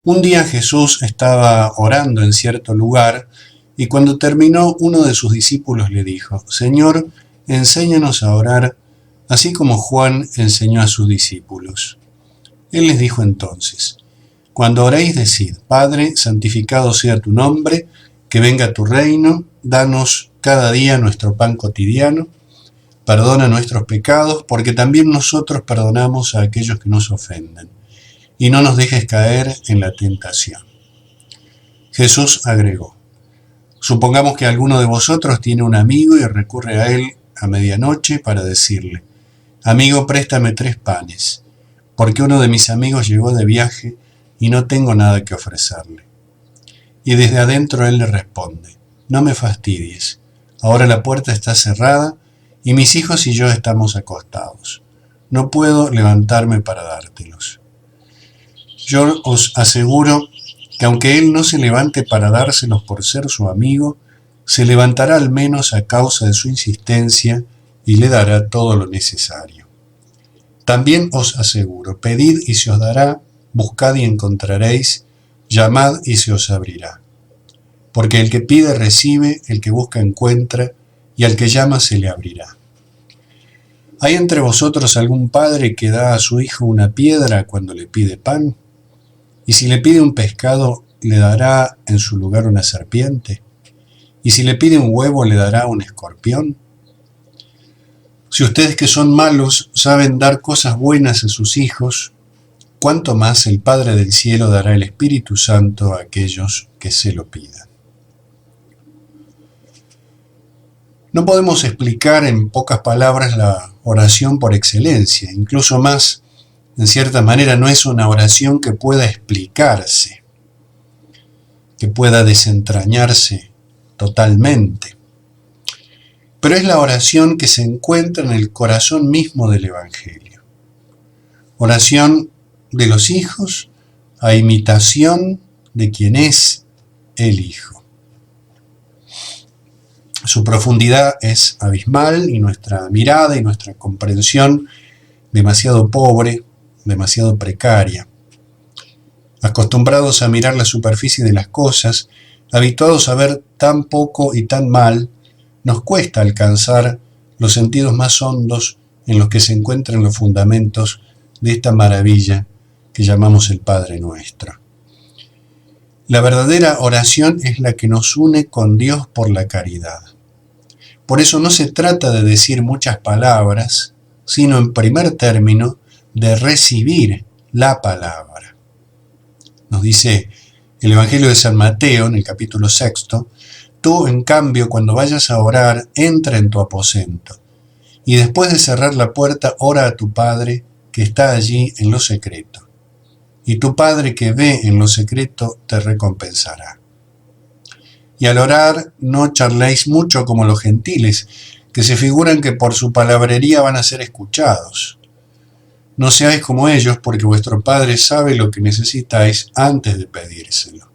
Un día Jesús estaba orando en cierto lugar y cuando terminó uno de sus discípulos le dijo: Señor, enséñanos a orar, así como Juan enseñó a sus discípulos. Él les dijo entonces: Cuando oréis, decid: Padre, santificado sea tu nombre, que venga tu reino, danos cada día nuestro pan cotidiano, perdona nuestros pecados, porque también nosotros perdonamos a aquellos que nos ofenden, y no nos dejes caer en la tentación. Jesús agregó: Supongamos que alguno de vosotros tiene un amigo y recurre a él a medianoche para decirle: Amigo, préstame 3 panes, porque uno de mis amigos llegó de viaje y no tengo nada que ofrecerle. Y desde adentro él le responde: No me fastidies, ahora la puerta está cerrada y mis hijos y yo estamos acostados. No puedo levantarme para dártelos. Yo os aseguro que aunque él no se levante para dárselos por ser su amigo, se levantará al menos a causa de su insistencia y le dará todo lo necesario. También os aseguro: pedid y se os dará, buscad y encontraréis, llamad y se os abrirá. Porque el que pide recibe, el que busca encuentra, y al que llama se le abrirá. ¿Hay entre vosotros algún padre que da a su hijo una piedra cuando le pide pan? ¿Y si le pide un pescado, le dará en su lugar una serpiente? ¿Y si le pide un huevo, le dará un escorpión? Si ustedes que son malos saben dar cosas buenas a sus hijos, ¿cuánto más el Padre del cielo dará el Espíritu Santo a aquellos que se lo pidan? No podemos explicar en pocas palabras la oración por excelencia, incluso más, en cierta manera no es una oración que pueda explicarse, que pueda desentrañarse totalmente, pero es la oración que se encuentra en el corazón mismo del Evangelio. Oración de los hijos a imitación de quien es el Hijo. Su profundidad es abismal y nuestra mirada y nuestra comprensión demasiado pobre, demasiado precaria. Acostumbrados a mirar la superficie de las cosas, habituados a ver tan poco y tan mal, nos cuesta alcanzar los sentidos más hondos en los que se encuentran los fundamentos de esta maravilla que llamamos el Padre Nuestro. La verdadera oración es la que nos une con Dios por la caridad. Por eso no se trata de decir muchas palabras, sino en primer término de recibir la palabra. Nos dice el Evangelio de San Mateo en el capítulo 6, tú en cambio cuando vayas a orar, entra en tu aposento y después de cerrar la puerta ora a tu Padre que está allí en lo secreto. Y tu Padre que ve en lo secreto te recompensará. Y al orar no charléis mucho como los gentiles, que se figuran que por su palabrería van a ser escuchados. No seáis como ellos, porque vuestro Padre sabe lo que necesitáis antes de pedírselo.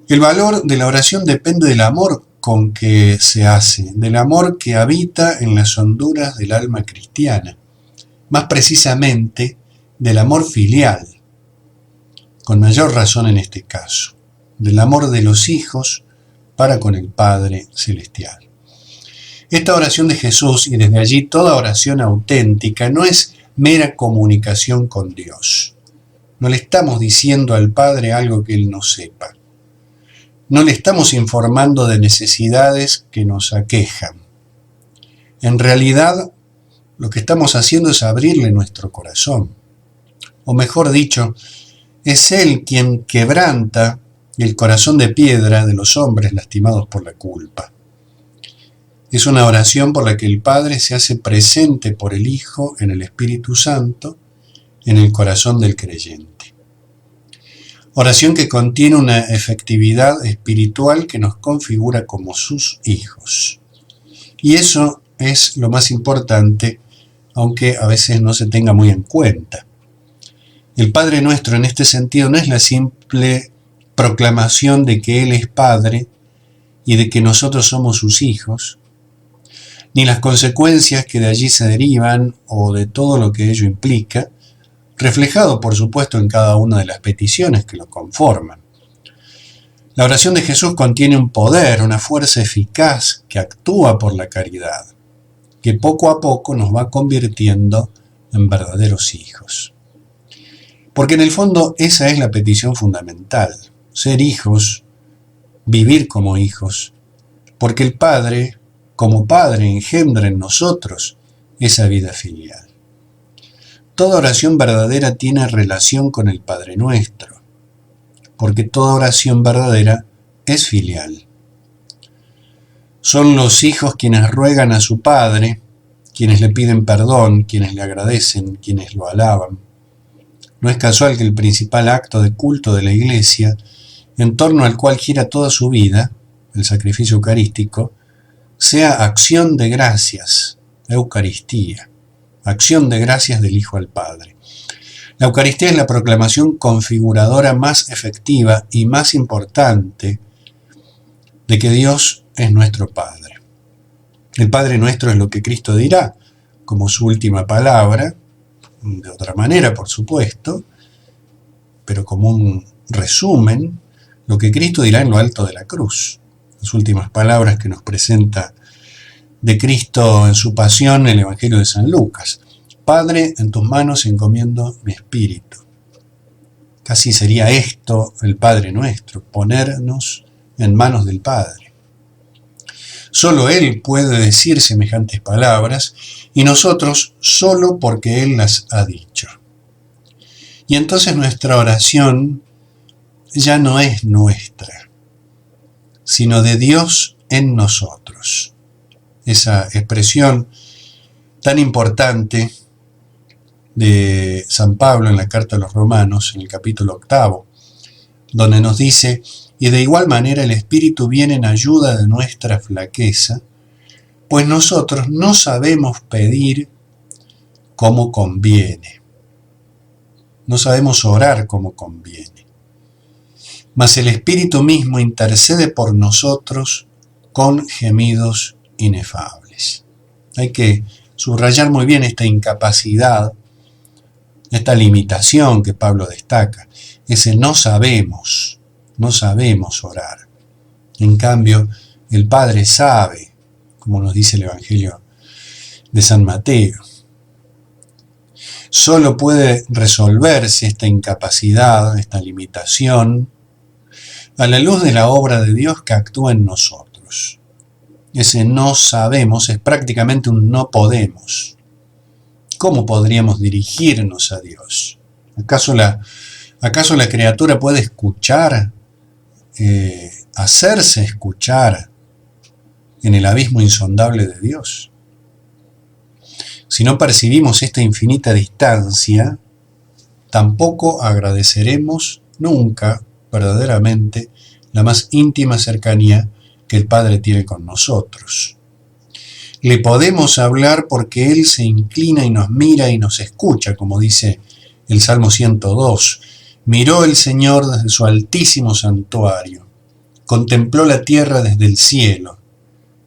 El valor de la oración depende del amor con que se hace, del amor que habita en las honduras del alma cristiana, más precisamente del amor filial, con mayor razón en este caso, del amor de los hijos para con el Padre Celestial. Esta oración de Jesús, y desde allí toda oración auténtica, no es mera comunicación con Dios. No le estamos diciendo al Padre algo que Él no sepa. No le estamos informando de necesidades que nos aquejan. En realidad, lo que estamos haciendo es abrirle nuestro corazón. O mejor dicho, es Él quien quebranta el corazón de piedra de los hombres lastimados por la culpa. Es una oración por la que el Padre se hace presente por el Hijo en el Espíritu Santo, en el corazón del creyente. Oración que contiene una efectividad espiritual que nos configura como sus hijos. Y eso es lo más importante, aunque a veces no se tenga muy en cuenta. El Padre Nuestro en este sentido no es la simple proclamación de que Él es Padre y de que nosotros somos sus hijos, ni las consecuencias que de allí se derivan o de todo lo que ello implica, reflejado por supuesto en cada una de las peticiones que lo conforman. La oración de Jesús contiene un poder, una fuerza eficaz que actúa por la caridad, que poco a poco nos va convirtiendo en verdaderos hijos. Porque en el fondo esa es la petición fundamental, ser hijos, vivir como hijos, porque el Padre, como Padre, engendra en nosotros esa vida filial. Toda oración verdadera tiene relación con el Padre Nuestro, porque toda oración verdadera es filial. Son los hijos quienes ruegan a su Padre, quienes le piden perdón, quienes le agradecen, quienes lo alaban. No es casual que el principal acto de culto de la Iglesia, en torno al cual gira toda su vida, el sacrificio eucarístico, sea acción de gracias, Eucaristía, acción de gracias del Hijo al Padre. La Eucaristía es la proclamación configuradora más efectiva y más importante de que Dios es nuestro Padre. El Padre nuestro es lo que Cristo dirá como su última palabra, de otra manera por supuesto, pero como un resumen, lo que Cristo dirá en lo alto de la cruz. Las últimas palabras que nos presenta de Cristo en su pasión en el Evangelio de San Lucas. Padre, en tus manos encomiendo mi espíritu. Casi sería esto el Padre nuestro, ponernos en manos del Padre. Solo Él puede decir semejantes palabras y nosotros solo porque Él las ha dicho. Y entonces nuestra oración ya no es nuestra, sino de Dios en nosotros. Esa expresión tan importante de San Pablo en la carta a los Romanos, en el capítulo 8, donde nos dice: y de igual manera el Espíritu viene en ayuda de nuestra flaqueza, pues nosotros no sabemos pedir como conviene. No sabemos orar como conviene. Mas el Espíritu mismo intercede por nosotros con gemidos inefables. Hay que subrayar muy bien esta incapacidad, esta limitación que Pablo destaca, ese no sabemos orar. En cambio, el Padre sabe, como nos dice el Evangelio de San Mateo. Solo puede resolverse esta incapacidad, esta limitación, a la luz de la obra de Dios que actúa en nosotros. Ese no sabemos es prácticamente un no podemos. ¿Cómo podríamos dirigirnos a Dios? ¿Acaso la criatura puede escuchar, hacerse escuchar en el abismo insondable de Dios? Si no percibimos esta infinita distancia, tampoco agradeceremos nunca verdaderamente la más íntima cercanía que el Padre tiene con nosotros. Le podemos hablar porque Él se inclina y nos mira y nos escucha, como dice el Salmo 102. Miró el Señor desde su altísimo santuario, contempló la tierra desde el cielo,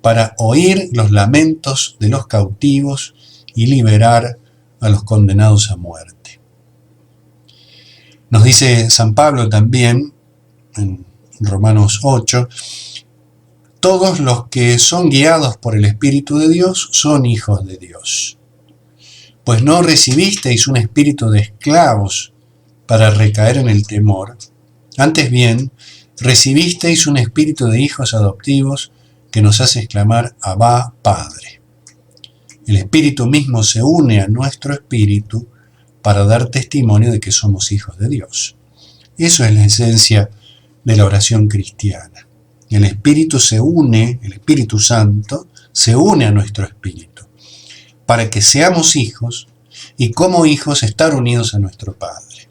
para oír los lamentos de los cautivos y liberar a los condenados a muerte. Nos dice San Pablo también, en Romanos 8, todos los que son guiados por el Espíritu de Dios son hijos de Dios. Pues no recibisteis un espíritu de esclavos para recaer en el temor, antes bien, recibisteis un espíritu de hijos adoptivos que nos hace exclamar: Abba, Padre. El Espíritu mismo se une a nuestro espíritu para dar testimonio de que somos hijos de Dios. Eso es la esencia de la oración cristiana. El Espíritu se une, el Espíritu Santo se une a nuestro espíritu para que seamos hijos y como hijos estar unidos a nuestro Padre.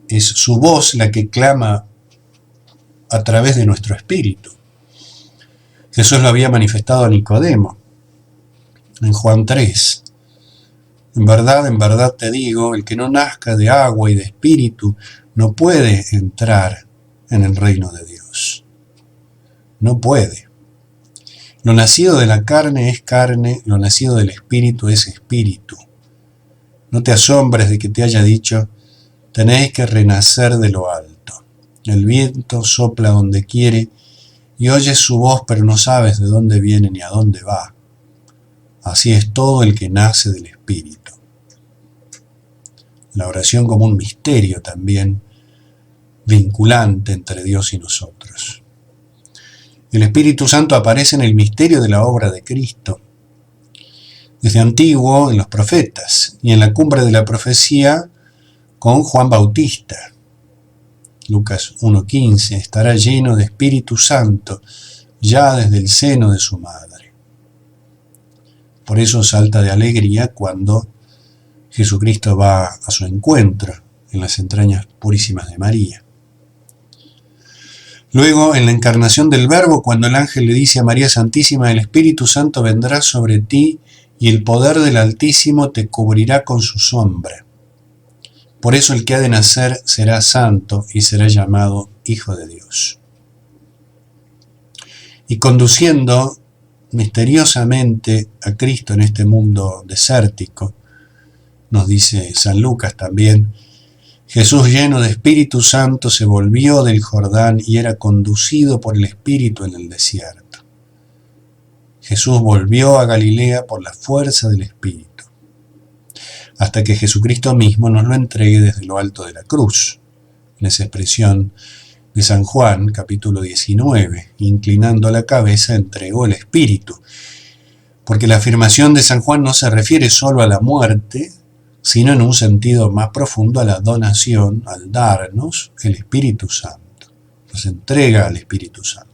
Es su voz la que clama a través de nuestro espíritu. Jesús lo había manifestado a Nicodemo en Juan 3. En verdad te digo, el que no nazca de agua y de espíritu no puede entrar en el reino de Dios. No puede. Lo nacido de la carne es carne, lo nacido del espíritu es espíritu. No te asombres de que te haya dicho, tenéis que renacer de lo alto. El viento sopla donde quiere y oyes su voz, pero no sabes de dónde viene ni a dónde va. Así es todo el que nace del Espíritu. La oración como un misterio también vinculante entre Dios y nosotros. El Espíritu Santo aparece en el misterio de la obra de Cristo, desde antiguo en los profetas y en la cumbre de la profecía con Juan Bautista. Lucas 1:15, estará lleno de Espíritu Santo ya desde el seno de su madre. Por eso salta de alegría cuando Jesucristo va a su encuentro en las entrañas purísimas de María. Luego, en la encarnación del Verbo, cuando el ángel le dice a María Santísima, el Espíritu Santo vendrá sobre ti y el poder del Altísimo te cubrirá con su sombra. Por eso el que ha de nacer será santo y será llamado Hijo de Dios. Y conduciendo misteriosamente a Cristo en este mundo desértico, nos dice San Lucas también, Jesús lleno de Espíritu Santo se volvió del Jordán y era conducido por el Espíritu en el desierto. Jesús volvió a Galilea por la fuerza del Espíritu, hasta que Jesucristo mismo nos lo entregue desde lo alto de la cruz. En esa expresión de San Juan, capítulo 19, inclinando la cabeza, entregó el Espíritu, porque la afirmación de San Juan no se refiere solo a la muerte, sino en un sentido más profundo a la donación, al darnos el Espíritu Santo. Nos entrega al Espíritu Santo.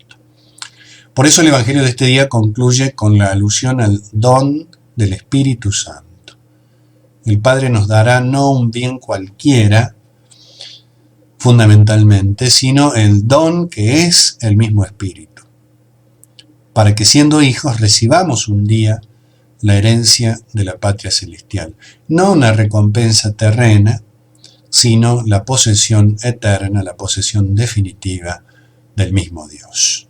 Por eso el Evangelio de este día concluye con la alusión al don del Espíritu Santo. El Padre nos dará no un bien cualquiera, fundamentalmente, sino el don que es el mismo Espíritu, para que siendo hijos recibamos un día la herencia de la patria celestial. No una recompensa terrena, sino la posesión eterna, la posesión definitiva del mismo Dios.